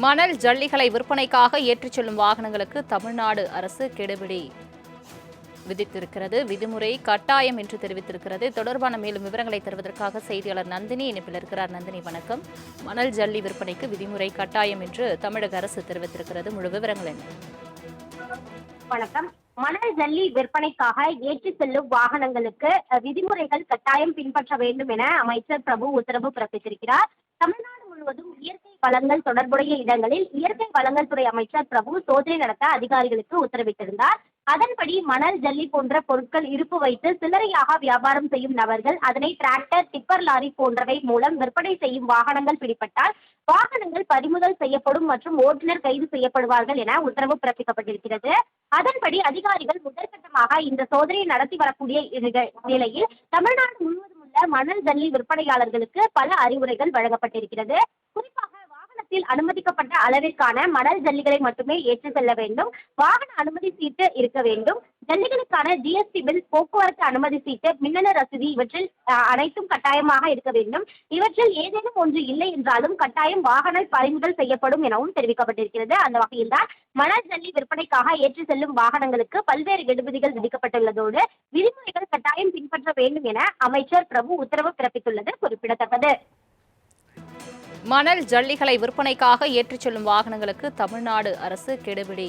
மணல் ஜல்லிகளை விற்பனைக்காக ஏற்றிச் செல்லும் வாகனங்களுக்கு தமிழ்நாடு அரசு கெடுபிடி விதித்திருக்கிறது. விதிமுறை கட்டாயம் என்று தெரிவித்திருக்கிறது. தொடர்பான மேலும் விவரங்களை தருவதற்காக செய்தியாளர் நந்தினி இணைப்பில் இருக்கிறார். நந்தினி, வணக்கம். மணல் ஜல்லி விற்பனைக்கு விதிமுறை கட்டாயம் என்று தமிழக அரசு தெரிவித்திருக்கிறது. முழு விவரங்கள் என்ன? வணக்கம். மணல் ஜல்லி விற்பனைக்காக ஏற்றி செல்லும் வாகனங்களுக்கு விதிமுறைகள் கட்டாயம் பின்பற்ற வேண்டும் என அமைச்சர் பிரபு உத்தரவு பிறப்பித்திருக்கிறார். தமிழ்நாடு முழுவதும் இயற்கை வளங்கள் தொடர்புடைய இடங்களில் இயற்கை வளங்கள் துறை அமைச்சர் பிரபு சோதனை நடத்த அதிகாரிகளுக்கு உத்தரவிட்டிருந்தார். அதன்படி மணல் ஜல்லி போன்ற பொருட்கள் இருப்பு வைத்து சில்லறையாக வியாபாரம் செய்யும் நபர்கள் அதனை டிராக்டர், டிப்பர் லாரி போன்றவை மூலம் விற்பனை செய்யும் வாகனங்கள் பிடிபட்டால் வாகனங்கள் பறிமுதல் செய்யப்படும் மற்றும் ஓட்டுநர் கைது செய்யப்படுவார்கள் என உத்தரவு பிறப்பிக்கப்பட்டிருக்கிறது. அதன்படி அதிகாரிகள் முதற்கட்டமாக இந்த சோதனையை நடத்தி வரக்கூடிய நிலையில் தமிழ்நாடு முழுவதும் உள்ள மணல் ஜல்லி விற்பனையாளர்களுக்கு பல அறிவுரைகள் வழங்கப்பட்டிருக்கிறது. குறிப்பாக வாகனத்தில் அனுமதிக்கப்பட்ட அளவிற்கான மணல் ஜல்லிகளை மட்டுமே ஏற்றி செல்ல வேண்டும். வாகன அனுமதி சீட்டு இருக்க வேண்டும். ஜல்லிகளுக்கான ஜிஎஸ்டி பில், போக்குவரத்து அனுமதி சீட்டு, மின்னணு ரசீது இவற்றில் அனைத்தும் கட்டாயமாக இருக்க வேண்டும். இவற்றில் ஏதேனும் ஒன்று இல்லை என்றாலும் கட்டாயம் வாகன பறிமுதல் செய்யப்படும் எனவும் தெரிவிக்கப்பட்டிருக்கிறது. அந்த வகையில்தான் மணல் ஜல்லி விற்பனைக்காக ஏற்றி செல்லும் வாகனங்களுக்கு பல்வேறு கெடுபிடிகள் விதிக்கப்பட்டுள்ளதோடு விதிமுறைகள் கட்டாயம் பின்பற்ற வேண்டும் என அமைச்சர் பிரபு உத்தரவு பிறப்பித்துள்ளது குறிப்பிடத்தக்கது. மணல் ஜல்லிகளை விற்பனைக்காக ஏற்றிச் செல்லும் வாகனங்களுக்கு தமிழ்நாடு அரசு கெடுபிடி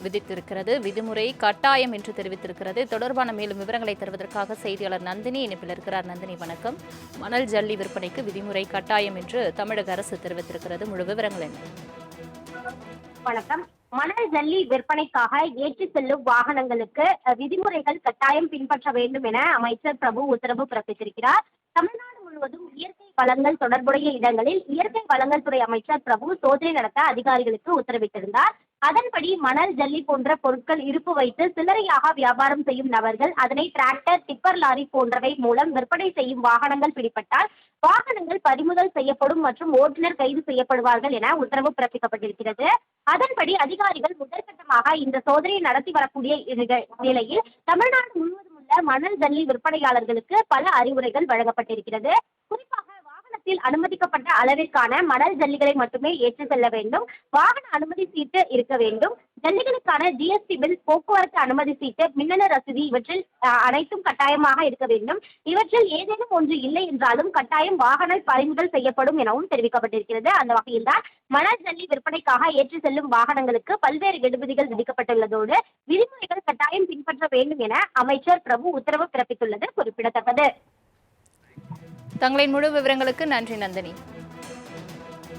விதித்திருக்கிறது. விதிமுறை கட்டாயம் என்று தெரிவித்திருக்கிறது. தொடர்பான மேலும் விவரங்களை தருவதற்காக செய்தியாளர் நந்தினி இணைப்பில் இருக்கிறார். நந்தினி, வணக்கம். மணல் ஜல்லி விற்பனைக்கு விதிமுறை கட்டாயம் என்று தமிழக அரசு தெரிவித்திருக்கிறது. முழு விவரங்கள் என்ன? வணக்கம். மணல் ஜல்லி விற்பனைக்காக ஏற்றி செல்லும் வாகனங்களுக்கு விதிமுறைகள் கட்டாயம் பின்பற்ற வேண்டும் என அமைச்சர் பிரபு உத்தரவு பிறப்பித்திருக்கிறார். தமிழ்நாடு முழுவதும் இயற்கை வளங்கள் தொடர்புடைய இடங்களில் இயற்கை வளங்கள் துறை அமைச்சர் பிரபு சோதனை நடத்த அதிகாரிகளுக்கு உத்தரவிட்டிருந்தார். அதன்படி மணல் ஜல்லி போன்ற பொருட்கள் இருப்பு வைத்து சில்லறையாக வியாபாரம் செய்யும் நபர்கள் அதனை டிராக்டர், டிப்பர் லாரி போன்றவை மூலம் விற்பனை செய்யும் வாகனங்கள் பிடிபட்டால் வாகனங்கள் பறிமுதல் செய்யப்படும் மற்றும் ஓட்டுநர் கைது செய்யப்படுவார்கள் என உத்தரவு பிறப்பிக்கப்பட்டிருக்கிறது. அதன்படி அதிகாரிகள் முதற்கட்டமாக இந்த சோதனையை நடத்தி வரக்கூடிய நிலையில் தமிழ்நாடு முழுவதும் உள்ள மணல் ஜல்லி விற்பனையாளர்களுக்கு பல அறிவுரைகள் வழங்கப்பட்டிருக்கிறது. குறிப்பாக வாகனத்தில் அனுமதிக்கப்பட்ட அளவிற்கான மணல் ஜல்லிகளை மட்டுமே ஏற்றி செல்ல வேண்டும். வாகன அனுமதி சீட்டு இருக்க வேண்டும். ஜல்லிகளுக்கான ஜிஎஸ்டி பில், போக்குவரத்து அனுமதி சீட்டு, மின்னணு ரசீது இவற்றில் அனைத்தும் கட்டாயமாக இருக்க வேண்டும். இவற்றில் ஏதேனும் ஒன்று இல்லை என்றாலும் கட்டாயம் வாகன பறிமுதல் செய்யப்படும் எனவும் தெரிவிக்கப்பட்டிருக்கிறது. அந்த வகையில்தான் மணல் ஜல்லி விற்பனைக்காக ஏற்றி செல்லும் வாகனங்களுக்கு பல்வேறு கெடுபிடிகள் விதிக்கப்பட்டுள்ளதோடு விதிமுறைகள் கட்டாயம் பின்பற்ற வேண்டும் என அமைச்சர் பிரபு உத்தரவு பிறப்பித்துள்ளது குறிப்பிடத்தக்கது. தங்களின் முழு விவரங்களுக்கு நன்றி நந்தினி.